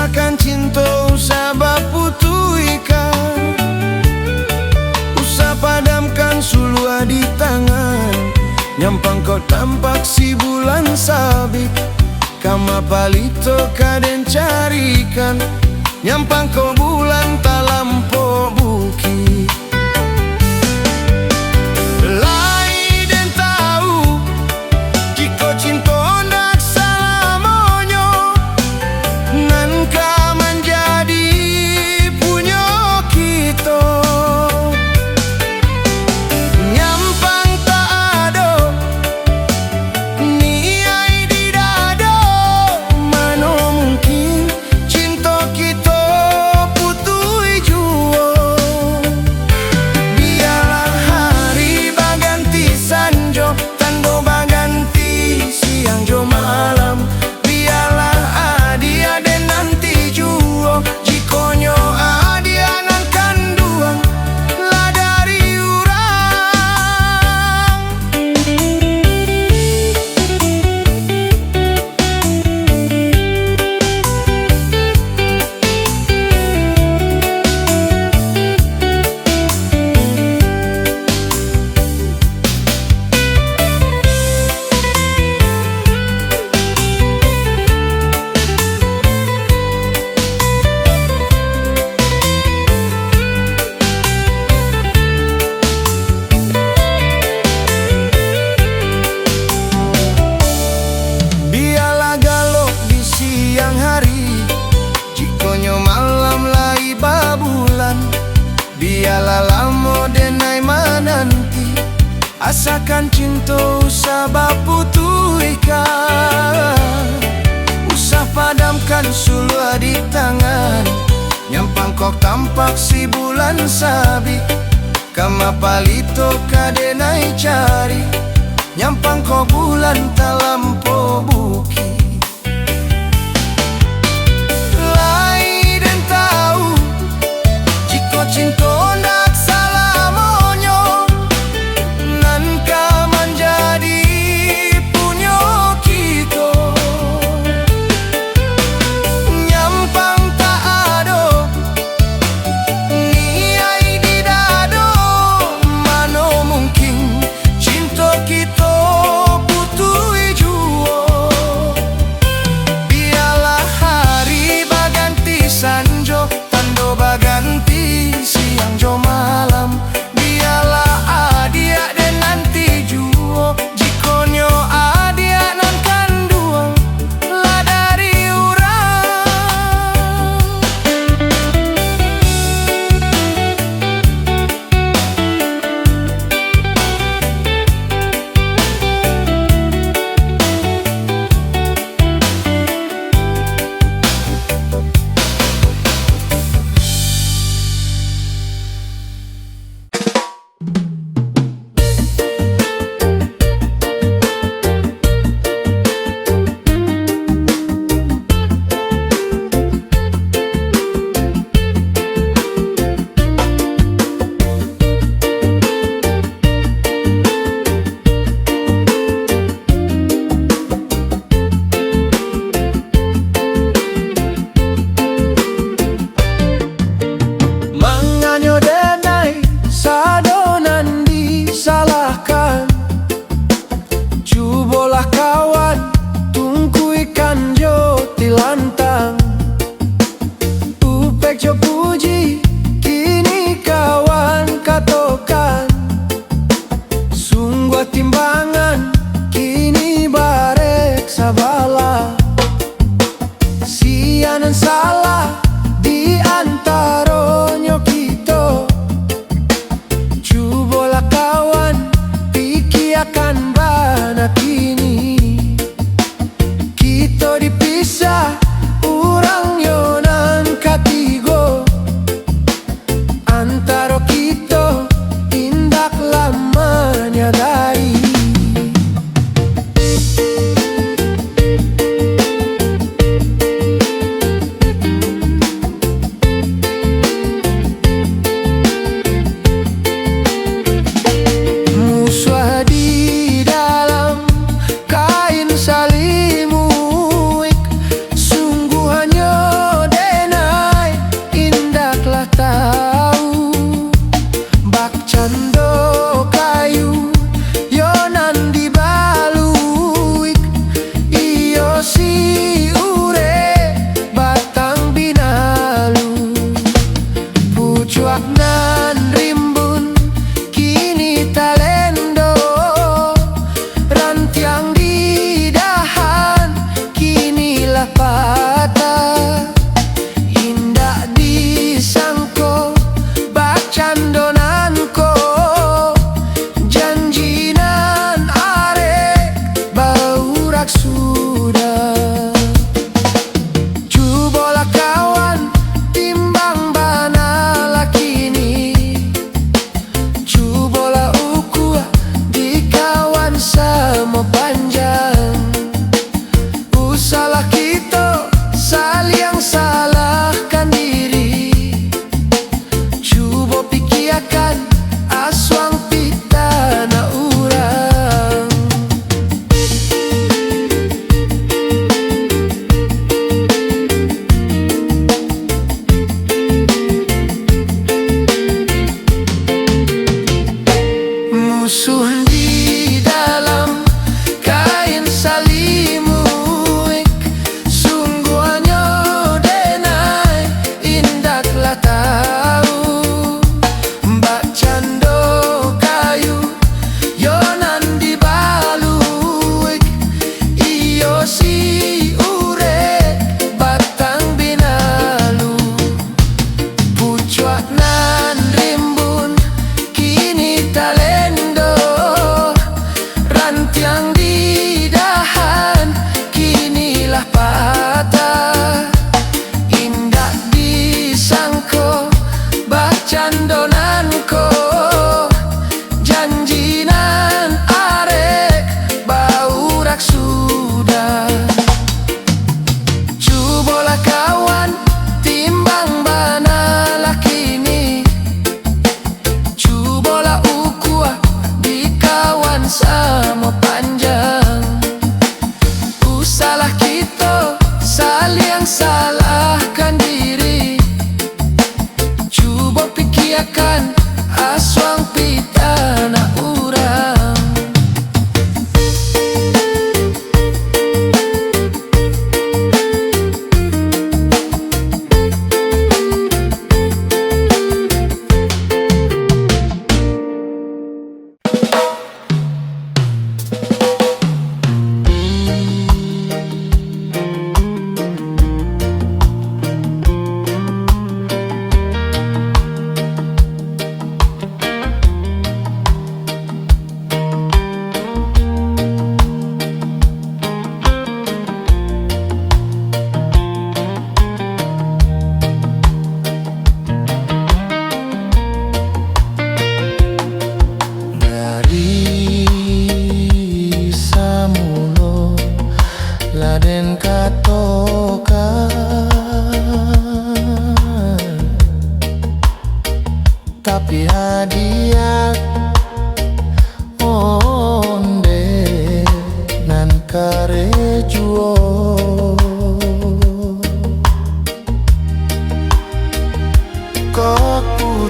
asakan cinta usah baputuikan, usah padamkan sulua di tangan. Nyampang kau tampak si bulan sabit, kama palito kaden carikan. Nyampang kau bulan tak lampo buki. Lai den tahu jika cinta ndak salah monyo, nan ka menjadi punya kita. Nyampang tak ada niai di dada, mano mungkin cinta kita putui jua. Biarlah hari baganti sanjo, tando baganti siang jo malam. Biarlah adia den nanti jua, jikonyo adia nan kanduang lah dari urang. Biarlah galok di siang hari, jikonyo malam lai babulan. Biarlah lamo denai mananti, asakan cinta usah baputuikan, usah padamkan sulua di tangan. Nyampang kok tampak si bulan sabit, kama palito kadenai cari. Nyampang kau bulan tak lampo buki. Lai den tahu jika cinta ndak salah monyo, nan ka menjadi punya kita. Nyampang tak ada niai di dada, mano mungkin cinta kita putui jua.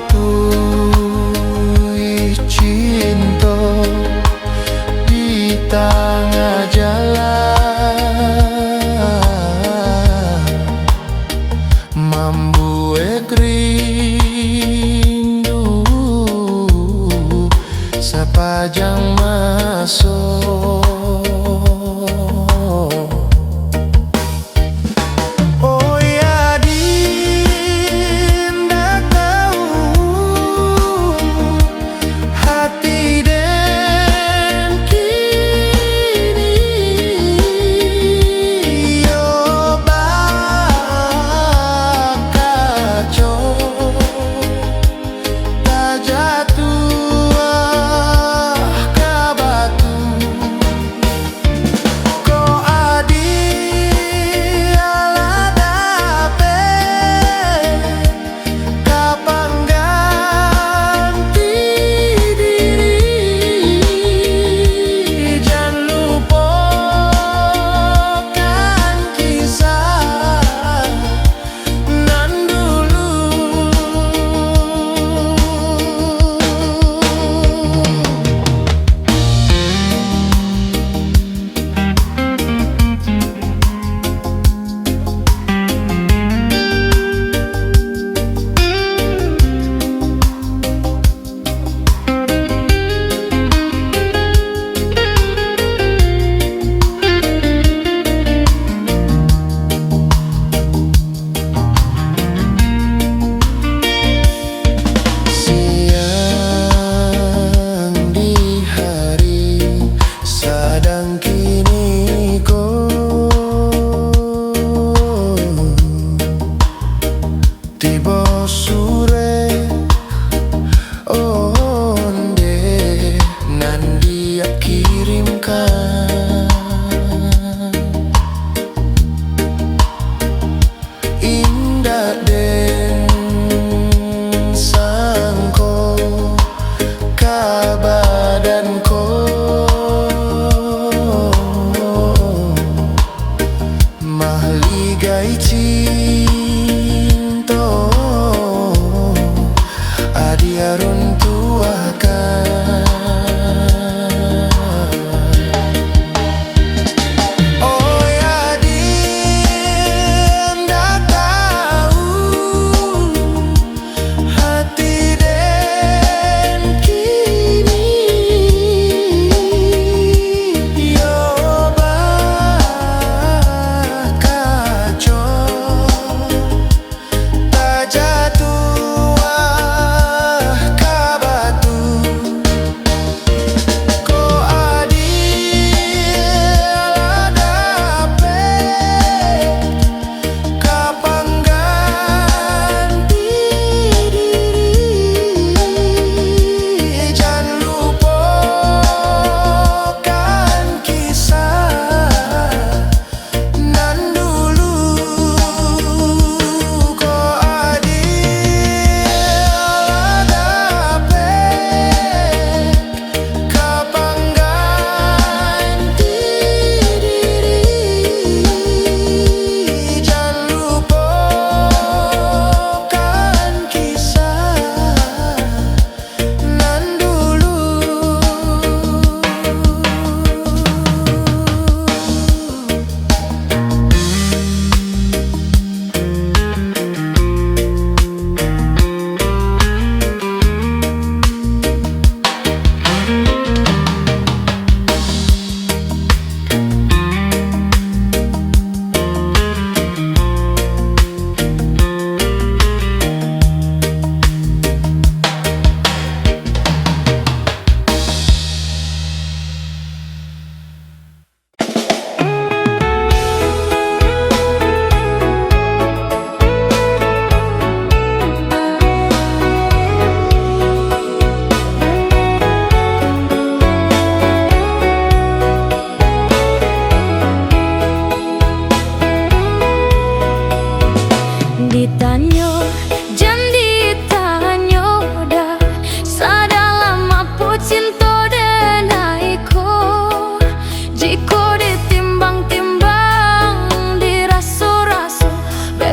tui cinta di tengah jalan, membuat rindu sepanjang masa. Tiba sore onde nan dia kirimkan, indah den sangko kabadanko, mahligai Adiarun tuakan. Oh ya din dah tahu hati den kini yo bakacau tak jatuh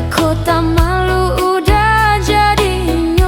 Kota malu udah jadinya.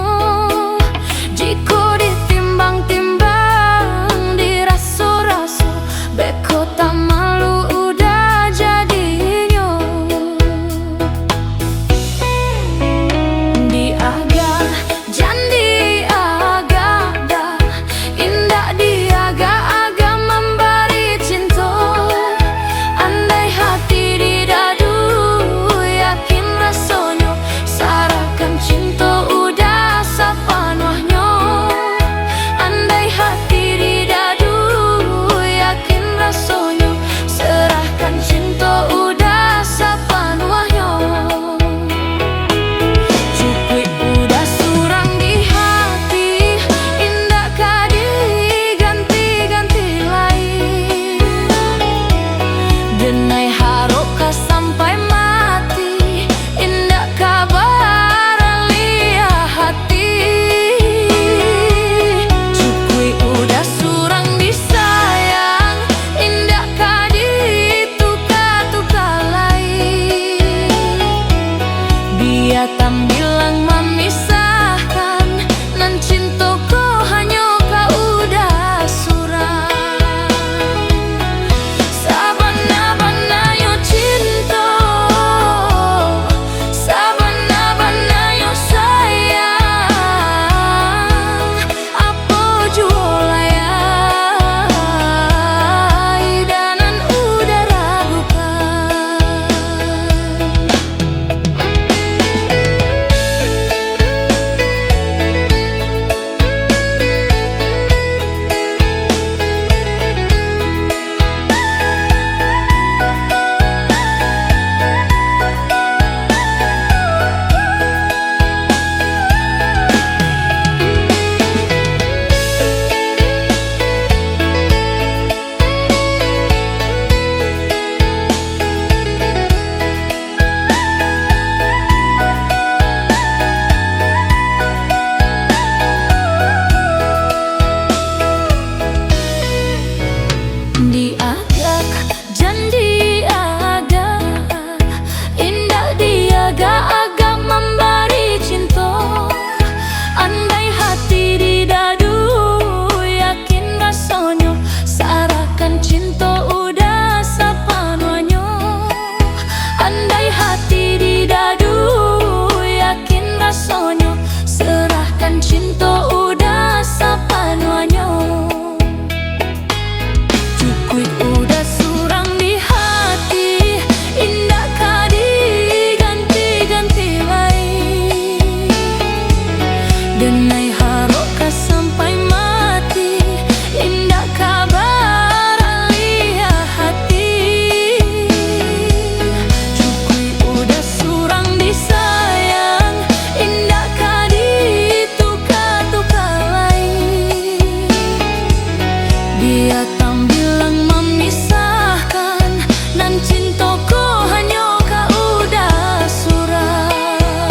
Dia tak bilang memisahkan, nan cintaku hanya kau udah surang. Sabana-bana yo cinta, sabana-bana yo sayang, apa jua ya idanan udah ragukan. Diagak, janji agak indah, dia agak memberi cinta. Andai hati di dadu yakin rasanya, sarahkan cinta udah sepenuhnya. Andai hati di dadu yakin rasanya, serahkan cinta udah sepenuhnya. Udah surang di hati, indah kah diganti-ganti lagi. Denai haroka sampai mati, indah kabar alia hati. Cukui udah surang disayang, indah kah ditukar-tukar lagi. Dia tak bilang memisahkan, nan cintaku hanya kau udah surang.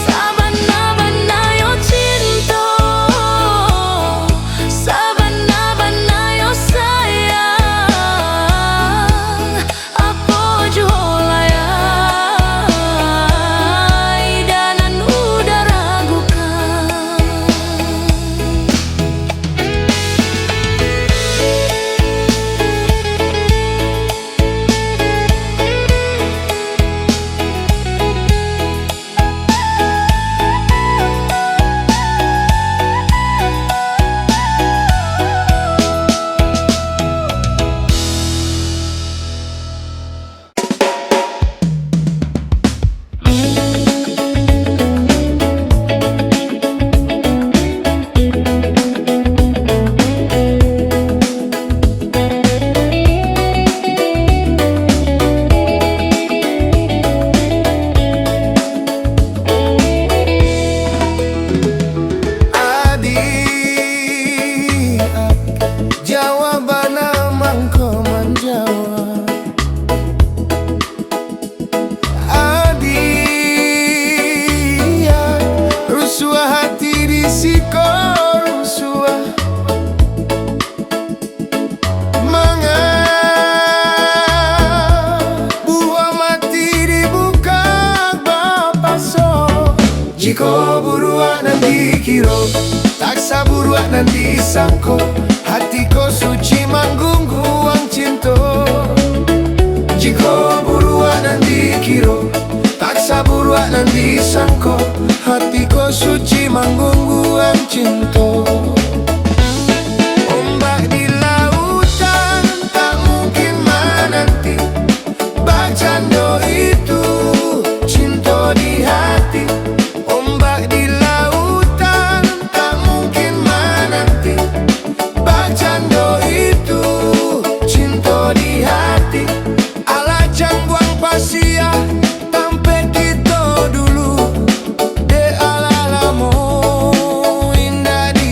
Sabana-bana yo cinta, sabana-bana yo sayang, apa jua ya idanan udah ragukan. Jawaban mangko menjawab. Adia rusuh hati di siko rusuh. Manga buah mati dibuka bapaso. Jika buruan nanti kiro, taksa buruan nanti sangko. Hatiku suci manggung uang cinta. Jika buruan nanti kiro, taksa buruan nanti sangko. Hatiku suci manggung uang cinta. Ombak di lautan tak mungkin menanti. Bercanda itu cinta di hati. Ombak di lautan tak mungkin menanti. Bercanda itu cinta di hati. Alacang buang pasia tampe kita dulu. De ala lamo indah di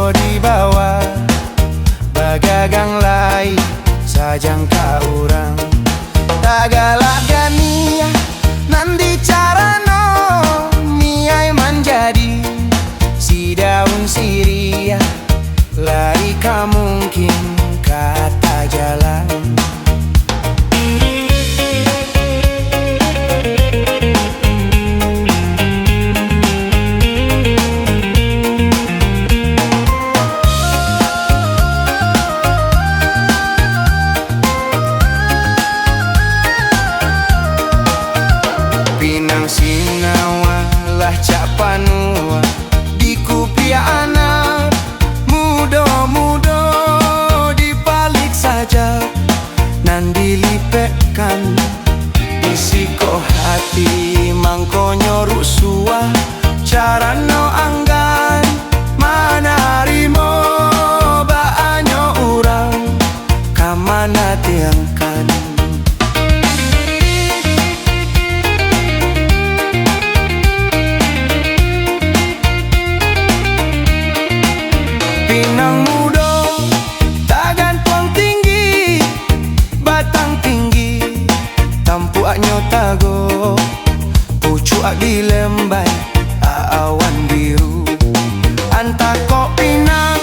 di bawah bagagang lai sajang ka urang tagala gania nanti carano miai menjadi si daun siria lari ka mungkin kata jalan. Pinang sinawa lah cak panua di kupia anak mudo-mudo dibalik saja nan dilipekkan isiko hati mangkonyo rusua carano anggan manarimo baanyo urang kamana tiangkan. Pinang mudo tak gantung tinggi batang tinggi tampuaknya tago pucuak di lembai awan biru antako pinang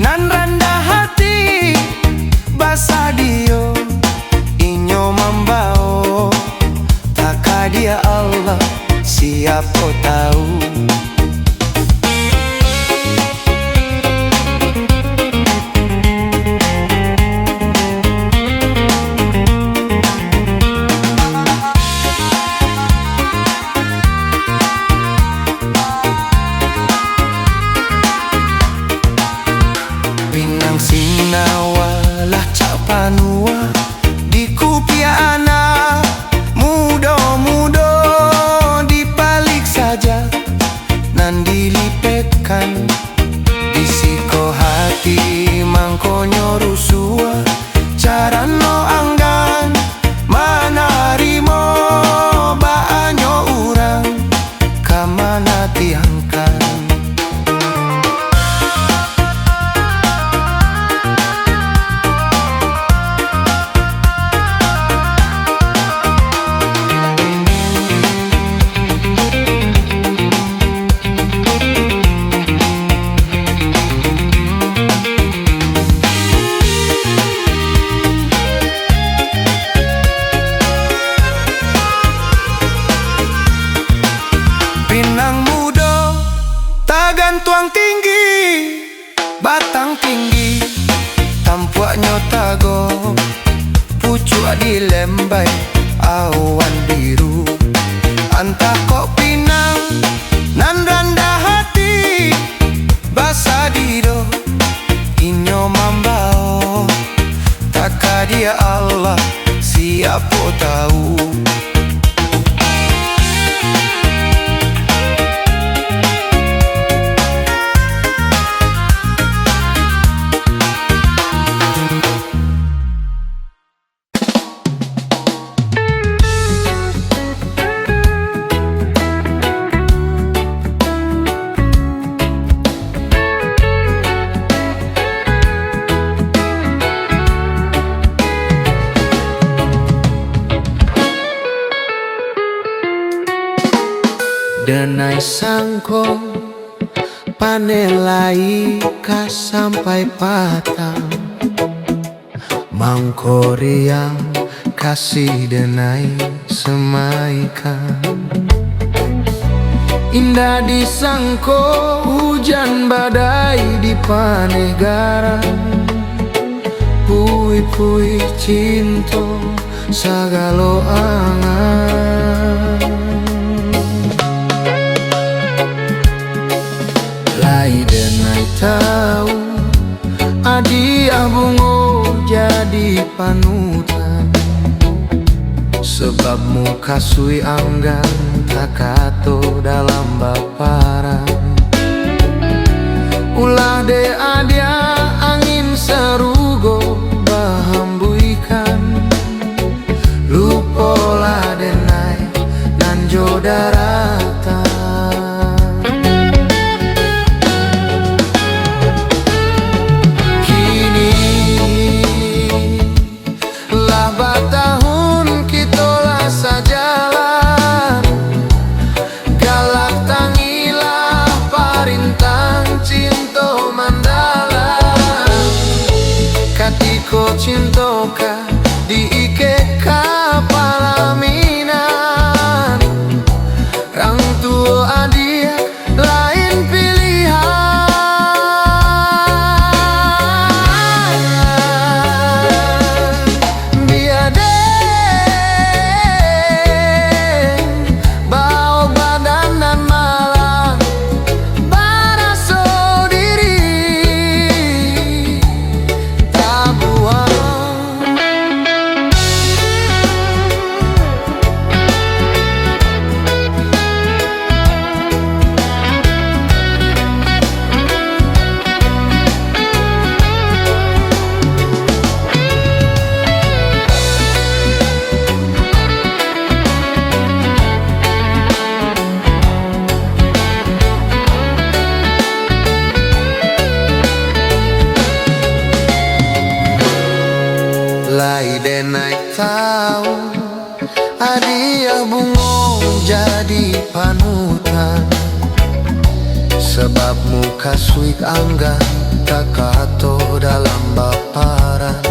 nan rendah hati basa dio inyo mambao taka dia Allah siapa tahu. Pinang sinawa lah cak panua di kupia anak mudo-mudo dibalik saja nan dilipetkan disiko hati mangkonyo rusua carano anggan manarimo baanyo urang kamana tiangkan. Pinang mudo tak gantung tinggi batang tinggi tampuaknya tago pucuk di lembai awan biru antako pinang nan rendah hati basa dido inyo mambao taka dia Allah siapa tahu. Denai sangko panelai ka sampai patang mangkoriang kasih denai semaikan indah disangko hujan badai di panegara pui-pui cinta sagalo angan lai denai tahu adi abungo jadi panutan sebab muka sui anggan takato dalam baparan ulah de adia angin serugo bahambuikan lupola denai nanjo daratan cintoka di ike kapalaminan. Rang tua adia lain pilihan. Biade bau badan dan malang baraso diri tak buang. Lai denai tahu adia bungo jadi panutan, sebab muka suik angga takato dalam baparan.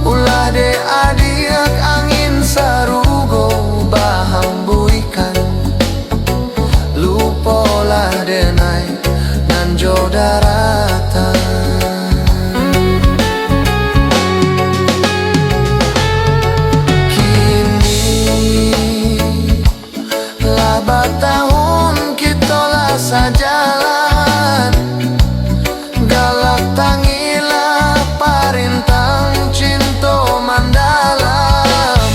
Ulah de adiak angin sarugo bahambuikan, lupolah denai nanjo daratan. Tahun kita sajalan galak tangila parintang cinto mandalam.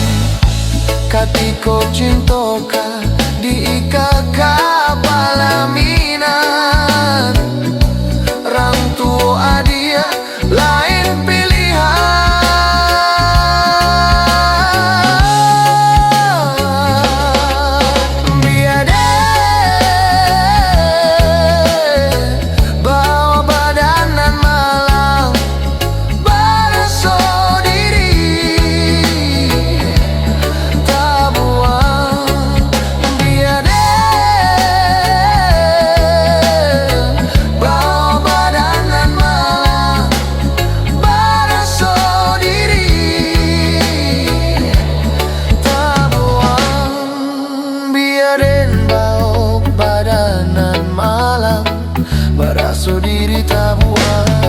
Katiko cintoka di ika kapalaminan. Rang tua adia lain pilihan. Bau badanan malam baraso diri tak buang.